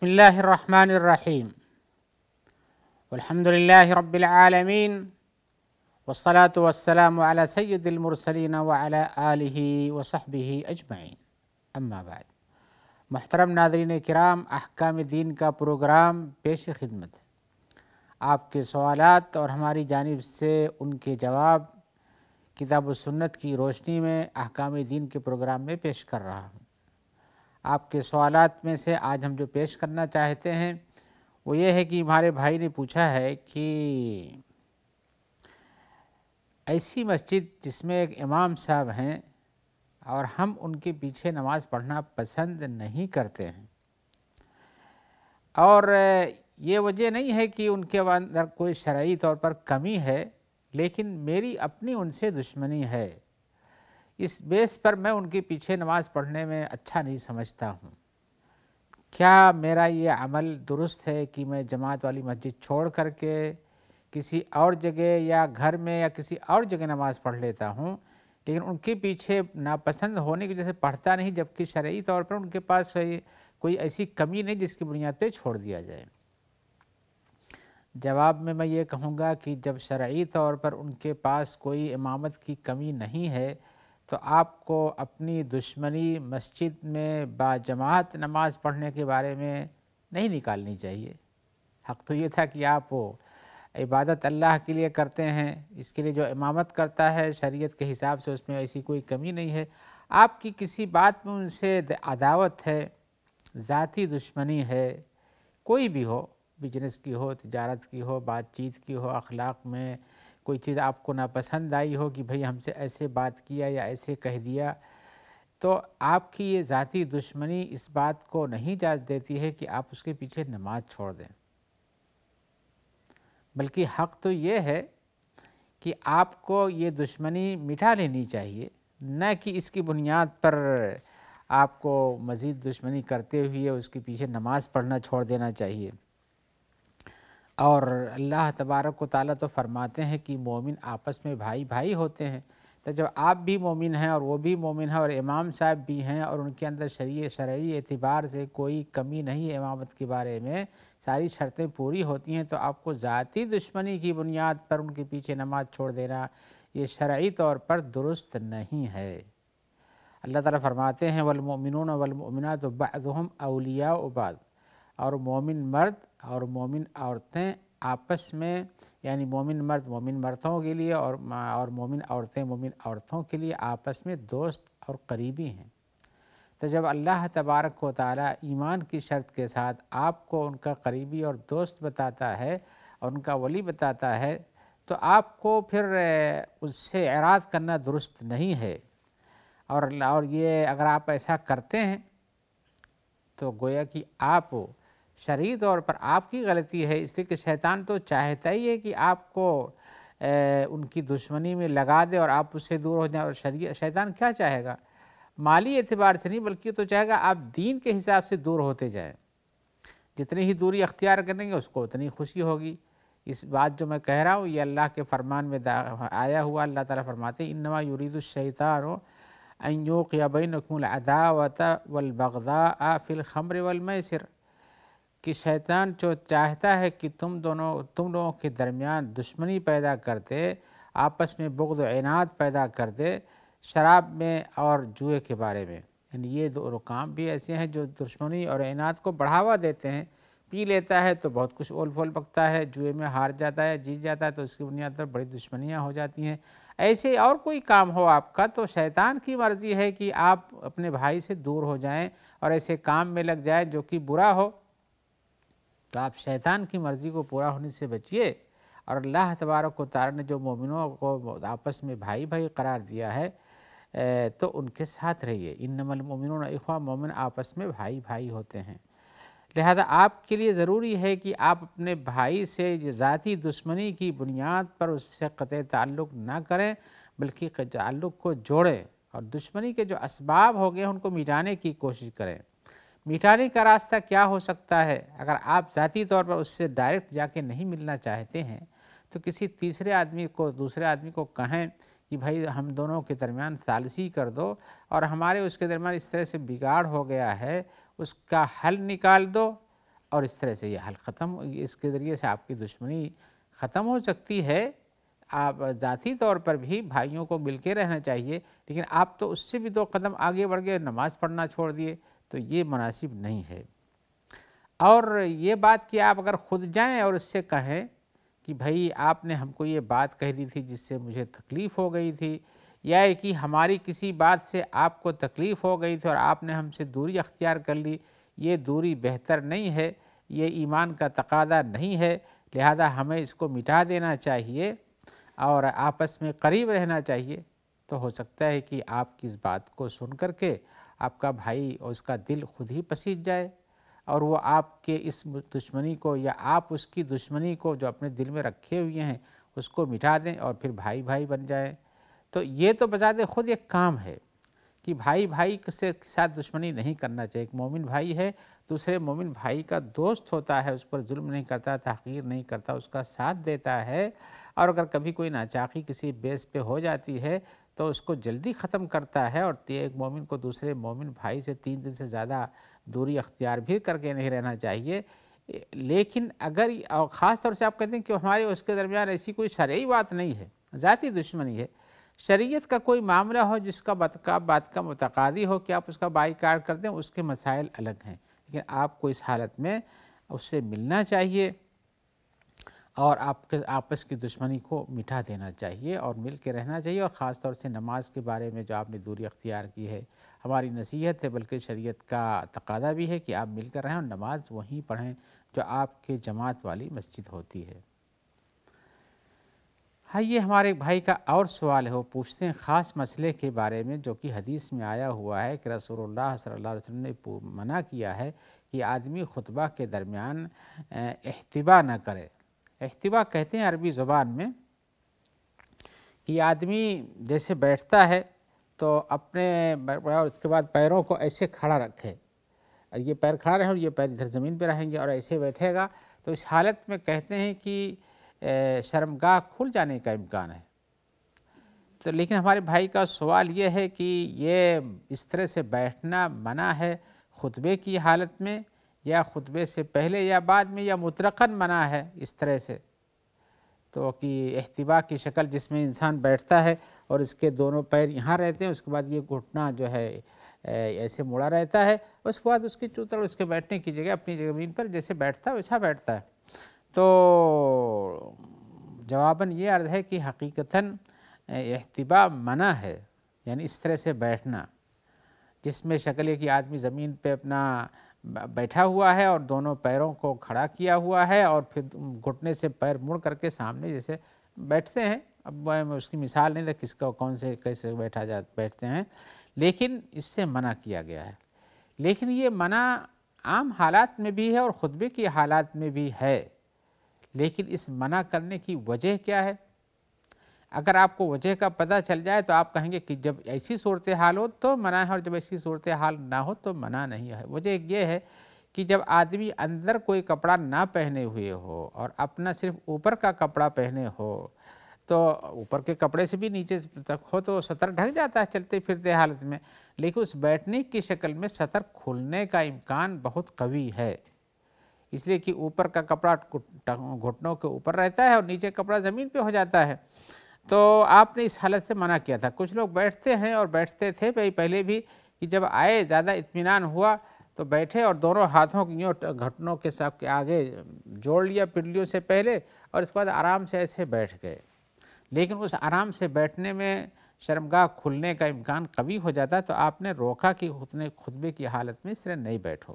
بسم اللہ الرحمن الرحیم والحمد للہ رب العالمین والصلاة والسلام علی سید المرسلین وعلی آلہ وصحبہ اجمعین، اما بعد۔ محترم ناظرین کرام، احکام دین کا پروگرام پیش خدمت ہے۔ آپ کے سوالات اور ہماری جانب سے ان کے جواب کتاب و سنت کی روشنی میں احکام دین کے پروگرام میں پیش کر رہا ہوں۔ آپ کے سوالات میں سے آج ہم جو پیش کرنا چاہتے ہیں وہ یہ ہے کہ ہمارے بھائی نے پوچھا ہے کہ ایسی مسجد جس میں ایک امام صاحب ہیں اور ہم ان کے پیچھے نماز پڑھنا پسند نہیں کرتے ہیں، اور یہ وجہ نہیں ہے کہ ان کے اندر کوئی شرعی طور پر کمی ہے، لیکن میری اپنی ان سے دشمنی ہے، اس بیس پر میں ان کے پیچھے نماز پڑھنے میں اچھا نہیں سمجھتا ہوں۔ کیا میرا یہ عمل درست ہے کہ میں جماعت والی مسجد چھوڑ کر کے کسی اور جگہ یا گھر میں یا کسی اور جگہ نماز پڑھ لیتا ہوں، لیکن ان کے پیچھے ناپسند ہونے کی وجہ سے پڑھتا نہیں، جبکہ شرعی طور پر ان کے پاس کوئی ایسی کمی نہیں جس کی بنیاد پہ چھوڑ دیا جائے؟ جواب میں یہ کہوں گا کہ جب شرعی طور پر ان کے پاس کوئی امامت کی کمی نہیں ہے تو آپ کو اپنی دشمنی مسجد میں باجماعت نماز پڑھنے کے بارے میں نہیں نکالنی چاہیے۔ حق تو یہ تھا کہ آپ وہ عبادت اللہ کے لیے کرتے ہیں، اس کے لیے جو امامت کرتا ہے شریعت کے حساب سے اس میں ایسی کوئی کمی نہیں ہے۔ آپ کی کسی بات میں ان سے عداوت ہے، ذاتی دشمنی ہے، کوئی بھی ہو، بزنس کی ہو، تجارت کی ہو، بات چیت کی ہو، اخلاق میں کوئی چیز آپ کو ناپسند آئی ہو کہ بھئی ہم سے ایسے بات کیا یا ایسے کہہ دیا، تو آپ کی یہ ذاتی دشمنی اس بات کو نہیں اجازت دیتی ہے کہ آپ اس کے پیچھے نماز چھوڑ دیں، بلکہ حق تو یہ ہے کہ آپ کو یہ دشمنی مٹا لینی چاہیے، نہ کہ اس کی بنیاد پر آپ کو مزید دشمنی کرتے ہوئے اس کے پیچھے نماز پڑھنا چھوڑ دینا چاہیے۔ اور اللہ تبارک و تعالیٰ تو فرماتے ہیں کہ مومن آپس میں بھائی بھائی ہوتے ہیں، تو جب آپ بھی مومن ہیں اور وہ بھی مومن ہیں اور امام صاحب بھی ہیں اور ان کے اندر شرعی اعتبار سے کوئی کمی نہیں ہے امامت کے بارے میں، ساری شرطیں پوری ہوتی ہیں، تو آپ کو ذاتی دشمنی کی بنیاد پر ان کے پیچھے نماز چھوڑ دینا یہ شرعی طور پر درست نہیں ہے۔ اللہ تعالیٰ فرماتے ہیں والمؤمنون والمؤمنات بعضهم اولیاء بعض، اور مومن مرد اور مومن عورتیں آپس میں، یعنی مومن مرد مومن مردوں کے لیے اور مومن عورتیں مومن عورتوں کے لیے آپس میں دوست اور قریبی ہیں۔ تو جب اللہ تبارک و تعالیٰ ایمان کی شرط کے ساتھ آپ کو ان کا قریبی اور دوست بتاتا ہے اور ان کا ولی بتاتا ہے، تو آپ کو پھر اس سے اعراض کرنا درست نہیں ہے، اور یہ اگر آپ ایسا کرتے ہیں تو گویا کہ آپ شرعی طور پر آپ کی غلطی ہے، اس لیے کہ شیطان تو چاہتا ہی ہے کہ آپ کو ان کی دشمنی میں لگا دے اور آپ اس سے دور ہو جائیں، اور شیطان کیا چاہے گا؟ مالی اعتبار سے نہیں، بلکہ تو چاہے گا آپ دین کے حساب سے دور ہوتے جائیں، جتنی ہی دوری اختیار کریں گے اس کو اتنی خوشی ہوگی۔ اس بات جو میں کہہ رہا ہوں یہ اللہ کے فرمان میں آیا ہوا، اللہ تعالیٰ فرماتے ہیں انما یرید الشیطان ان یوقع بینکم العداوۃ والبغضاء فی الخمر والمیسر، کہ شیطان جو چاہتا ہے کہ تم لوگوں کے درمیان دشمنی پیدا کر دے، آپس میں بغض و عناد پیدا کر دے شراب میں اور جوئے کے بارے میں، یعنی یہ دو کام بھی ایسے ہیں جو دشمنی اور عناد کو بڑھاوا دیتے ہیں۔ پی لیتا ہے تو بہت کچھ اول پھول بکتا ہے، جوئے میں ہار جاتا ہے، جیت جاتا ہے، تو اس کی بنیاد پر بڑی دشمنیاں ہو جاتی ہیں۔ ایسے اور کوئی کام ہو آپ کا تو شیطان کی مرضی ہے کہ آپ اپنے بھائی سے دور ہو جائیں اور ایسے کام میں لگ جائیں جو کہ برا ہو، تو آپ شیطان کی مرضی کو پورا ہونے سے بچیے، اور اللہ تبارک و تعالیٰ نے جو مومنوں کو آپس میں بھائی بھائی قرار دیا ہے تو ان کے ساتھ رہیے۔ انما المؤمنون اخوہ، مومن آپس میں بھائی بھائی ہوتے ہیں، لہذا آپ کے لیے ضروری ہے کہ آپ اپنے بھائی سے ذاتی دشمنی کی بنیاد پر اس سے قطع تعلق نہ کریں، بلکہ تعلق کو جوڑیں اور دشمنی کے جو اسباب ہو گئے ان کو مٹانے کی کوشش کریں۔ مٹانے کا راستہ کیا ہو سکتا ہے؟ اگر آپ ذاتی طور پر اس سے ڈائریکٹ جا کے نہیں ملنا چاہتے ہیں تو کسی دوسرے آدمی کو کہیں کہ بھائی ہم دونوں کے درمیان ثالثی کر دو اور ہمارے اس کے درمیان اس طرح سے بگاڑ ہو گیا ہے، اس کا حل نکال دو، اور اس طرح سے یہ حل ختم، اس کے ذریعے سے آپ کی دشمنی ختم ہو سکتی ہے۔ آپ ذاتی طور پر بھی بھائیوں کو مل کے رہنا چاہیے، لیکن آپ تو اس سے بھی 2 قدم آگے بڑھ گئے، نماز پڑھنا چھوڑ دیے، تو یہ مناسب نہیں ہے۔ اور یہ بات کہ آپ اگر خود جائیں اور اس سے کہیں کہ بھائی آپ نے ہم کو یہ بات کہہ دی تھی جس سے مجھے تکلیف ہو گئی تھی، یا کہ ہماری کسی بات سے آپ کو تکلیف ہو گئی تھی اور آپ نے ہم سے دوری اختیار کر لی، یہ دوری بہتر نہیں ہے، یہ ایمان کا تقاضا نہیں ہے، لہذا ہمیں اس کو مٹا دینا چاہیے اور آپس میں قریب رہنا چاہیے، تو ہو سکتا ہے کہ آپ کی اس بات کو سن کر کے آپ کا بھائی اور اس کا دل خود ہی پسیج جائے، اور وہ آپ کے اس دشمنی کو یا آپ اس کی دشمنی کو جو اپنے دل میں رکھے ہوئے ہیں اس کو مٹا دیں اور پھر بھائی بھائی بن جائیں۔ تو یہ تو بذات خود ایک کام ہے کہ بھائی بھائی سے ساتھ دشمنی نہیں کرنا چاہیے۔ ایک مومن بھائی ہے، دوسرے مومن بھائی کا دوست ہوتا ہے، اس پر ظلم نہیں کرتا، تحقیر نہیں کرتا، اس کا ساتھ دیتا ہے، اور اگر کبھی کوئی ناچاقی کسی بیس پہ ہو جاتی ہے تو اس کو جلدی ختم کرتا ہے، اور ایک مومن کو دوسرے مومن بھائی سے 3 دن سے زیادہ دوری اختیار بھی کر کے نہیں رہنا چاہیے۔ لیکن اگر اور خاص طور سے آپ کہتے ہیں کہ ہمارے اس کے درمیان ایسی کوئی شرعی بات نہیں ہے، ذاتی دشمنی ہے، شریعت کا کوئی معاملہ ہو جس کا بات کا متقاضی ہو کہ آپ اس کا بائیکاٹ کر دیں، اس کے مسائل الگ ہیں، لیکن آپ کو اس حالت میں اس سے ملنا چاہیے اور آپ کے آپس کی دشمنی کو مٹا دینا چاہیے اور مل کے رہنا چاہیے۔ اور خاص طور سے نماز کے بارے میں جو آپ نے دوری اختیار کی ہے، ہماری نصیحت ہے، بلکہ شریعت کا تقاضا بھی ہے کہ آپ مل کر رہیں اور نماز وہیں پڑھیں جو آپ کے جماعت والی مسجد ہوتی ہے۔ ہاں، یہ ہمارے ایک بھائی کا اور سوال ہے، وہ پوچھتے ہیں خاص مسئلے کے بارے میں جو کہ حدیث میں آیا ہوا ہے کہ رسول اللہ صلی اللہ علیہ وسلم نے منع کیا ہے کہ آدمی خطبہ کے درمیان احتبا نہ کرے۔ احتبا کہتے ہیں عربی زبان میں کہ آدمی جیسے بیٹھتا ہے تو اپنے اور اس کے بعد پیروں کو ایسے کھڑا رکھے، اور یہ پیر کھڑا رہے اور یہ پیر ادھر زمین پہ رہیں گے اور ایسے بیٹھے گا، تو اس حالت میں کہتے ہیں کہ شرمگاہ کھل جانے کا امکان ہے۔ تو لیکن ہمارے بھائی کا سوال یہ ہے کہ یہ اس طرح سے بیٹھنا منع ہے خطبے کی حالت میں، یا خطبے سے پہلے یا بعد میں، یا مطلقاً منع ہے اس طرح سے؟ تو کہ احتبا کی شکل جس میں انسان بیٹھتا ہے اور اس کے دونوں پیر یہاں رہتے ہیں، اس کے بعد یہ گھٹنا جو ہے ایسے مڑا رہتا ہے، اس کے بعد اس کی چوتڑ اس کے بیٹھنے کی جگہ اپنی زمین پر جیسے بیٹھتا ہے ویسا بیٹھتا ہے۔ تو جواباً یہ عرض ہے کہ حقیقتاً احتبا منع ہے، یعنی اس طرح سے بیٹھنا جس میں شکل ہے کہ آدمی زمین پہ اپنا بیٹھا ہوا ہے اور دونوں پیروں کو کھڑا کیا ہوا ہے اور پھر گھٹنے سے پیر مڑ کر کے سامنے جیسے بیٹھتے ہیں۔ اب میں اس کی مثال نہیں تھا کس کا کون سے کیسے بیٹھتے ہیں، لیکن اس سے منع کیا گیا ہے۔ لیکن یہ منع عام حالات میں بھی ہے اور خطبے کی حالات میں بھی ہے، لیکن اس منع کرنے کی وجہ کیا ہے؟ اگر آپ کو وجہ کا پتہ چل جائے تو آپ کہیں گے کہ جب ایسی صورتحال ہو تو منع ہے، اور جب ایسی صورتحال نہ ہو تو منع نہیں ہے۔ وجہ یہ ہے کہ جب آدمی اندر کوئی کپڑا نہ پہنے ہوئے ہو اور اپنا صرف اوپر کا کپڑا پہنے ہو، تو اوپر کے کپڑے سے بھی نیچے تک ہو تو سطر ڈھک جاتا ہے چلتے پھرتے حالت میں، لیکن اس بیٹھنے کی شکل میں سطر کھلنے کا امکان بہت قوی ہے، اس لیے کہ اوپر کا کپڑا گھٹنوں کے اوپر رہتا ہے اور نیچے کپڑا زمین پہ ہو جاتا ہے۔ تو آپ نے اس حالت سے منع کیا تھا۔ کچھ لوگ بیٹھتے ہیں اور بیٹھتے تھے پہلے بھی کہ جب آئے زیادہ اطمینان ہوا تو بیٹھے اور دونوں ہاتھوں کو گھٹنوں کے ساتھ آگے جوڑ لیا پنڈلیوں سے پہلے، اور اس کے بعد آرام سے ایسے بیٹھ گئے، لیکن اس آرام سے بیٹھنے میں شرمگاہ کھلنے کا امکان قوی ہو جاتا، تو آپ نے روکا کہ خطبے کی حالت میں اس طرح نہیں بیٹھو۔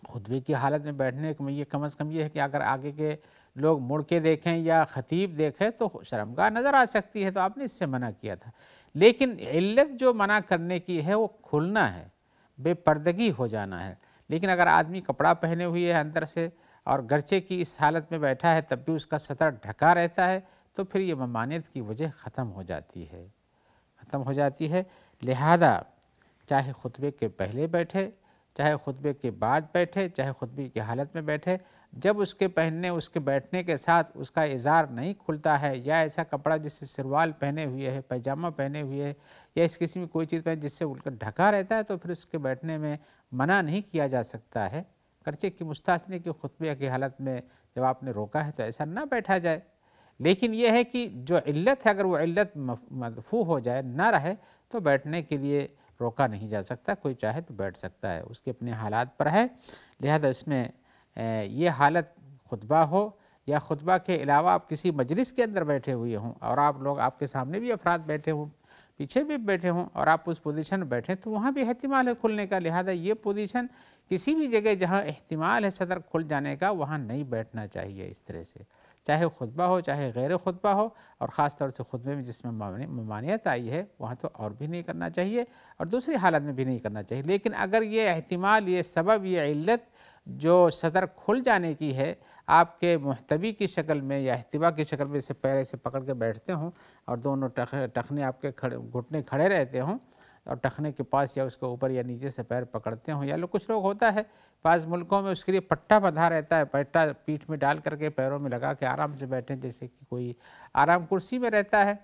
خطبے کی حالت میں بیٹھنے میں یہ کم از کم یہ ہے کہ اگر آگے کے لوگ مڑ کے دیکھیں یا خطیب دیکھیں تو شرمگاہ نظر آ سکتی ہے، تو آپ نے اس سے منع کیا تھا۔ لیکن علت جو منع کرنے کی ہے وہ کھلنا ہے، بے پردگی ہو جانا ہے۔ لیکن اگر آدمی کپڑا پہنے ہوئے ہے اندر سے اور گرچہ کی اس حالت میں بیٹھا ہے تب بھی اس کا سطر ڈھکا رہتا ہے، تو پھر یہ ممانعت کی وجہ ختم ہو جاتی ہے۔ لہذا چاہے خطبے کے پہلے بیٹھے، چاہے خطبے کے بعد بیٹھے، چاہے خطبے کی حالت میں بیٹھے، جب اس کے بیٹھنے کے ساتھ اس کا ازار نہیں کھلتا ہے، یا ایسا کپڑا جس سے سروال پہنے ہوئے ہے، پیجامہ پہنے ہوئے ہے، یا اس قسم کی کوئی چیز پہنے جس سے ان کا ڈھکا رہتا ہے، تو پھر اس کے بیٹھنے میں منع نہیں کیا جا سکتا ہے، گرچہ کہ مستثنی کے خطبے کی حالت میں جب آپ نے روکا ہے تو ایسا نہ بیٹھا جائے، لیکن یہ ہے کہ جو علت ہے اگر وہ علت مدفوع ہو جائے، نہ رہے، تو بیٹھنے کے لیے روکا نہیں جا سکتا، کوئی چاہے تو بیٹھ سکتا ہے، اس کے اپنے حالات پر ہے۔ لہذا اس میں یہ حالت خطبہ ہو یا خطبہ کے علاوہ آپ کسی مجلس کے اندر بیٹھے ہوئے ہوں اور آپ کے سامنے بھی افراد بیٹھے ہوں، پیچھے بھی بیٹھے ہوں اور آپ اس پوزیشن میں بیٹھیں تو وہاں بھی احتمال ہے کھلنے کا، لہذا یہ پوزیشن کسی بھی جگہ جہاں احتمال ہے صدر کھل جانے کا وہاں نہیں بیٹھنا چاہیے اس طرح سے، چاہے خطبہ ہو چاہے غیر خطبہ ہو، اور خاص طور سے خطبے میں جس میں ممانعت آئی ہے وہاں تو اور بھی نہیں کرنا چاہیے اور دوسری حالت میں بھی نہیں کرنا چاہیے، لیکن اگر یہ احتمال، یہ سبب، یہ علت جو صدر کھل جانے کی ہے، آپ کے محتوی کی شکل میں یا احتبا کی شکل میں اسے پیر سے پکڑ کے بیٹھتے ہوں اور دونوں ٹخنے آپ کے گھٹنے کھڑے رہتے ہوں اور ٹخنے کے پاس یا اس کے اوپر یا نیچے سے پیر پکڑتے ہوں، یا کچھ لوگ ہوتا ہے بعض ملکوں میں اس کے لیے پٹا بندھا رہتا ہے، پٹا پیٹھ میں ڈال کر کے پیروں میں لگا کے آرام سے بیٹھیں جیسے کہ کوئی آرام کرسی میں رہتا ہے،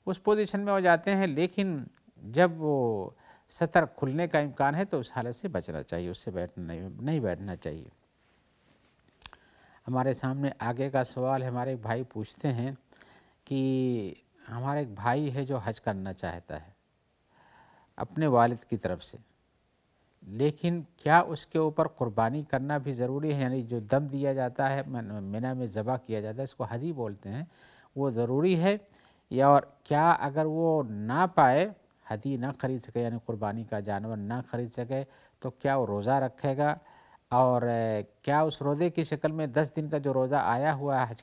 اس پوزیشن میں ہو جاتے ہیں، لیکن جب وہ سطر کھلنے کا امکان ہے تو اس حالت سے بچنا چاہیے، اس سے نہیں بیٹھنا چاہیے۔ ہمارے سامنے آگے کا سوال ہے، ہمارے ایک بھائی پوچھتے ہیں کہ ہمارا ایک بھائی ہے جو حج کرنا چاہتا ہے اپنے والد کی طرف سے، لیکن کیا اس کے اوپر قربانی کرنا بھی ضروری ہے؟ یعنی جو دم دیا جاتا ہے منی میں ذبح کیا جاتا ہے، اس کو ہدی بولتے ہیں، وہ ضروری ہے؟ یا اور کیا اگر وہ نہ پائے، ہدی نہ خرید سکے یعنی قربانی کا جانور نہ خرید سکے تو کیا وہ روزہ رکھے گا؟ اور کیا اس روزے کی شکل میں 10 دن کا جو روزہ آیا ہوا ہے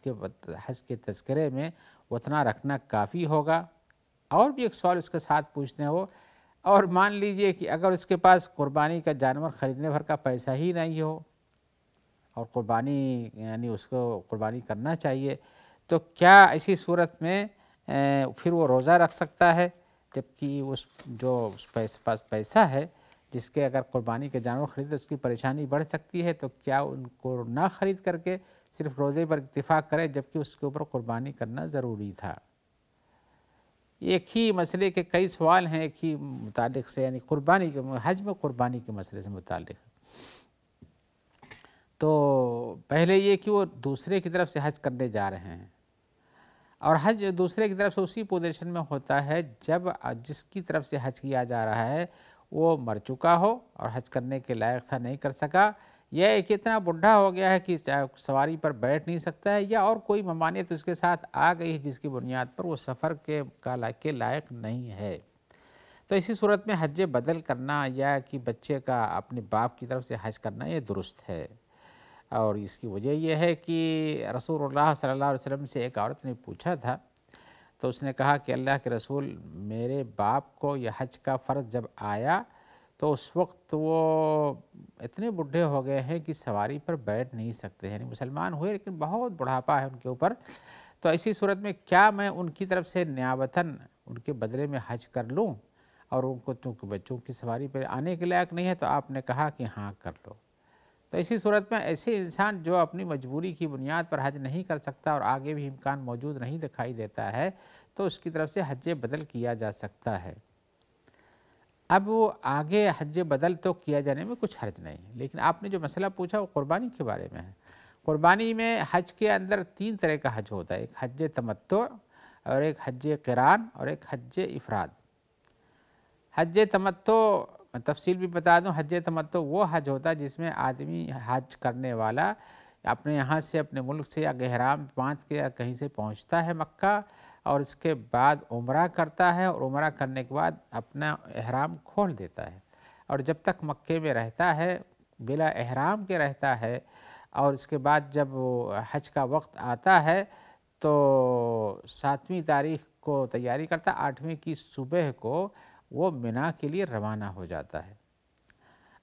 حج کے تذکرے میں اتنا رکھنا کافی ہوگا؟ اور بھی ایک سوال اس کے ساتھ پوچھتے ہیں وہ، اور مان لیجئے کہ اگر اس کے پاس قربانی کا جانور خریدنے بھر کا پیسہ ہی نہیں ہو اور قربانی یعنی اس کو قربانی کرنا چاہیے، تو کیا ایسی صورت میں پھر وہ روزہ رکھ سکتا ہے؟ جبکہ اس پاس پیسہ ہے جس کے اگر قربانی کے جانور خریدے اس کی پریشانی بڑھ سکتی ہے، تو کیا ان کو نہ خرید کر کے صرف روزے پر اتفاق کرے جبکہ اس کے اوپر قربانی کرنا ضروری تھا؟ ایک ہی مسئلے کے کئی سوال ہیں ایک ہی متعلق سے، یعنی قربانی کے حج میں قربانی کے مسئلے سے متعلق۔ تو پہلے یہ کہ وہ دوسرے کی طرف سے حج کرنے جا رہے ہیں، اور حج دوسرے کی طرف سے اسی پوزیشن میں ہوتا ہے جب جس کی طرف سے حج کیا جا رہا ہے وہ مر چکا ہو اور حج کرنے کے لائق تھا، نہیں کر سکا، یا ایک اتنا بڈھا ہو گیا ہے کہ سواری پر بیٹھ نہیں سکتا ہے، یا اور کوئی ممانعت اس کے ساتھ آ گئی ہے جس کی بنیاد پر وہ سفر کے لائق نہیں ہے، تو اسی صورت میں حج بدل کرنا یا کہ بچے کا اپنے باپ کی طرف سے حج کرنا یہ درست ہے۔ اور اس کی وجہ یہ ہے کہ رسول اللہ صلی اللہ علیہ وسلم سے ایک عورت نے پوچھا تھا تو اس نے کہا کہ اللہ کے رسول، میرے باپ کو یہ حج کا فرض جب آیا تو اس وقت وہ اتنے بڈھے ہو گئے ہیں کہ سواری پر بیٹھ نہیں سکتے، یعنی مسلمان ہوئے لیکن بہت بڑھاپا ہے ان کے اوپر، تو ایسی صورت میں کیا میں ان کی طرف سے نیابتاً ان کے بدلے میں حج کر لوں؟ اور ان کو چونکہ بچوں کی سواری پر آنے کے لائق نہیں ہے تو آپ نے کہا کہ ہاں کر لو۔ تو اسی صورت میں ایسے انسان جو اپنی مجبوری کی بنیاد پر حج نہیں کر سکتا اور آگے بھی امکان موجود نہیں دکھائی دیتا ہے تو اس کی طرف سے حج بدل کیا جا سکتا ہے۔ اب وہ آگے حج بدل تو کیا جانے میں کچھ حرج نہیں، لیکن آپ نے جو مسئلہ پوچھا وہ قربانی کے بارے میں ہے۔ قربانی میں حج کے اندر 3 طرح کا حج ہوتا ہے، ایک حج تمتع اور ایک حج قران اور ایک حج افراد۔ حج تمتع تفصیل بھی بتا دوں، حج تمتع وہ حج ہوتا ہے جس میں آدمی حج کرنے والا اپنے یہاں سے اپنے ملک سے یا احرام باندھ کے یا کہیں سے پہنچتا ہے مکہ، اور اس کے بعد عمرہ کرتا ہے اور عمرہ کرنے کے بعد اپنا احرام کھول دیتا ہے، اور جب تک مکے میں رہتا ہے بلا احرام کے رہتا ہے، اور اس کے بعد جب حج کا وقت آتا ہے تو 7ویں تاریخ کو تیاری کرتا، 8ویں کی صبح کو وہ منی کے لیے روانہ ہو جاتا ہے،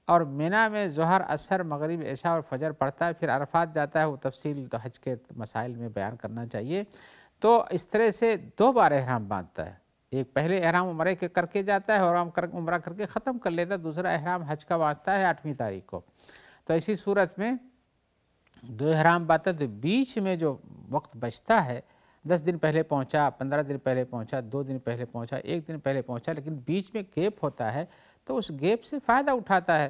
اور منی میں ظہر، عصر، مغرب، عشاء اور فجر پڑھتا ہے، پھر عرفات جاتا ہے، وہ تفصیل تو حج کے مسائل میں بیان کرنا چاہیے۔ تو اس طرح سے 2 بار احرام باندھتا ہے، ایک پہلے احرام عمرے کے کر کے جاتا ہے اور عمرہ کر کے ختم کر لیتا ہے، دوسرا احرام حج کا باندھتا ہے 8ویں تاریخ کو۔ تو اسی صورت میں 2 احرام باندھتا ہے، تو بیچ میں جو وقت بچتا ہے، 10 دن پہلے پہنچا، 15 دن پہلے پہنچا، 2 دن پہلے پہنچا، 1 دن پہلے پہنچا، لیکن بیچ میں گیپ ہوتا ہے تو اس گیپ سے فائدہ اٹھاتا ہے،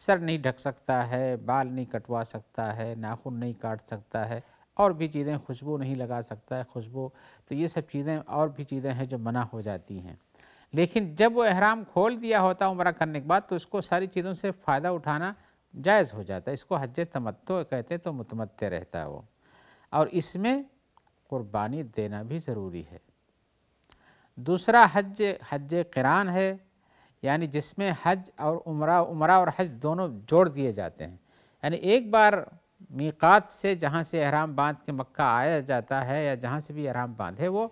سر نہیں ڈھک سکتا ہے، بال نہیں کٹوا سکتا ہے، ناخن نہیں کاٹ سکتا ہے، اور بھی چیزیں، خوشبو نہیں لگا سکتا ہے، خوشبو، تو یہ سب چیزیں اور بھی چیزیں ہیں جو منع ہو جاتی ہیں۔ لیکن جب وہ احرام کھول دیا ہوتا عمرہ کرنے کے بعد تو اس کو ساری چیزوں سے فائدہ اٹھانا جائز ہو جاتا ہے، اس کو حج تمتع کہتے ہیں، تو متمتع رہتا ہے وہ، اور اس میں قربانی دینا بھی ضروری ہے۔ دوسرا حج قران ہے، یعنی جس میں حج اور عمرہ اور حج دونوں جوڑ دیے جاتے ہیں، یعنی ایک بار میقات سے جہاں سے احرام باندھ کے مکہ آیا جاتا ہے یا جہاں سے بھی احرام باندھے وہ،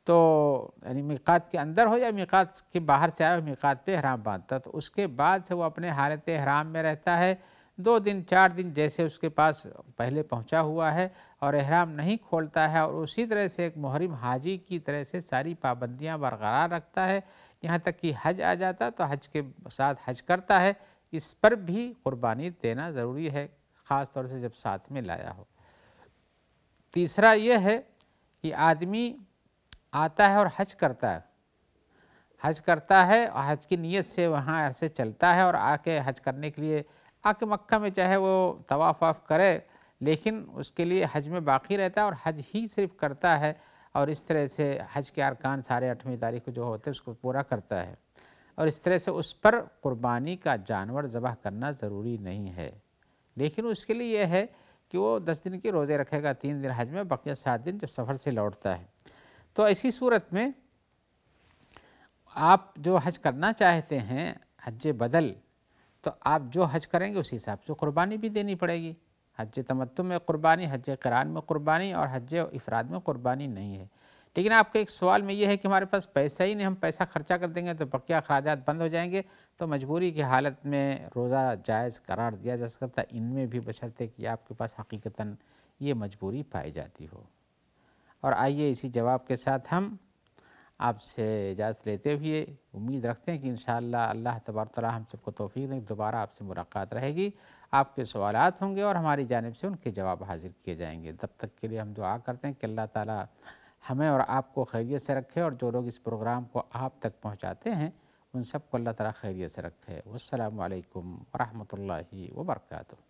تو یعنی میقات کے اندر ہو یا میقات کے باہر سے آئے میقات پہ احرام باندھتا، تو اس کے بعد سے وہ اپنے حالت احرام میں رہتا ہے 2 دن 4 دن جیسے اس کے پاس پہلے پہنچا ہوا ہے، اور احرام نہیں کھولتا ہے، اور اسی طرح سے ایک محرم حاجی کی طرح سے ساری پابندیاں برقرار رکھتا ہے، یہاں تک کہ حج آ جاتا تو حج کے ساتھ حج کرتا ہے۔ اس پر بھی قربانی دینا ضروری ہے، خاص طور سے جب ساتھ میں لایا ہو۔ تیسرا یہ ہے کہ آدمی آتا ہے اور حج کرتا ہے، اور حج کی نیت سے وہاں سے چلتا ہے اور آ کے حج کرنے کے لیے آ کے مکہ میں چاہے وہ طواف واف کرے، لیکن اس کے لیے حج میں باقی رہتا ہے اور حج ہی صرف کرتا ہے، اور اس طرح سے حج کے ارکان سارے 8ویں تاریخ کو جو ہوتے ہیں اس کو پورا کرتا ہے، اور اس طرح سے اس پر قربانی کا جانور ذبح کرنا ضروری نہیں ہے، لیکن اس کے لیے یہ ہے کہ وہ 10 دن کے روزے رکھے گا، 3 دن حج میں، بقیہ 7 دن جب سفر سے لوٹتا ہے۔ تو ایسی صورت میں آپ جو حج کرنا چاہتے ہیں حج بدل، تو آپ جو حج کریں گے اسی حساب سے قربانی بھی دینی پڑے گی۔ حج تمتع میں قربانی، حج قران میں قربانی، اور حج افراد میں قربانی نہیں ہے۔ لیکن آپ کے ایک سوال میں یہ ہے کہ ہمارے پاس پیسہ ہی نہیں، ہم پیسہ خرچہ کر دیں گے تو بقیہ اخراجات بند ہو جائیں گے، تو مجبوری کی حالت میں روزہ جائز قرار دیا جا سکتا ہے، ان میں بھی بشرطے کہ آپ کے پاس حقیقتاً یہ مجبوری پائی جاتی ہو۔ اور آئیے اسی جواب کے ساتھ ہم آپ سے اجازت لیتے ہوئے امید رکھتے ہیں کہ انشاءاللہ اللہ تبارک تعالیٰ ہم سب کو توفیق دیں، دوبارہ آپ سے ملاقات رہے گی، آپ کے سوالات ہوں گے اور ہماری جانب سے ان کے جواب حاضر کیے جائیں گے۔ تب تک کے لیے ہم دعا کرتے ہیں کہ اللہ تعالیٰ ہمیں اور آپ کو خیریت سے رکھے، اور جو لوگ اس پروگرام کو آپ تک پہنچاتے ہیں ان سب کو اللہ تعالیٰ خیریت سے رکھے۔ والسلام علیکم ورحمۃ اللہ وبرکاتہ۔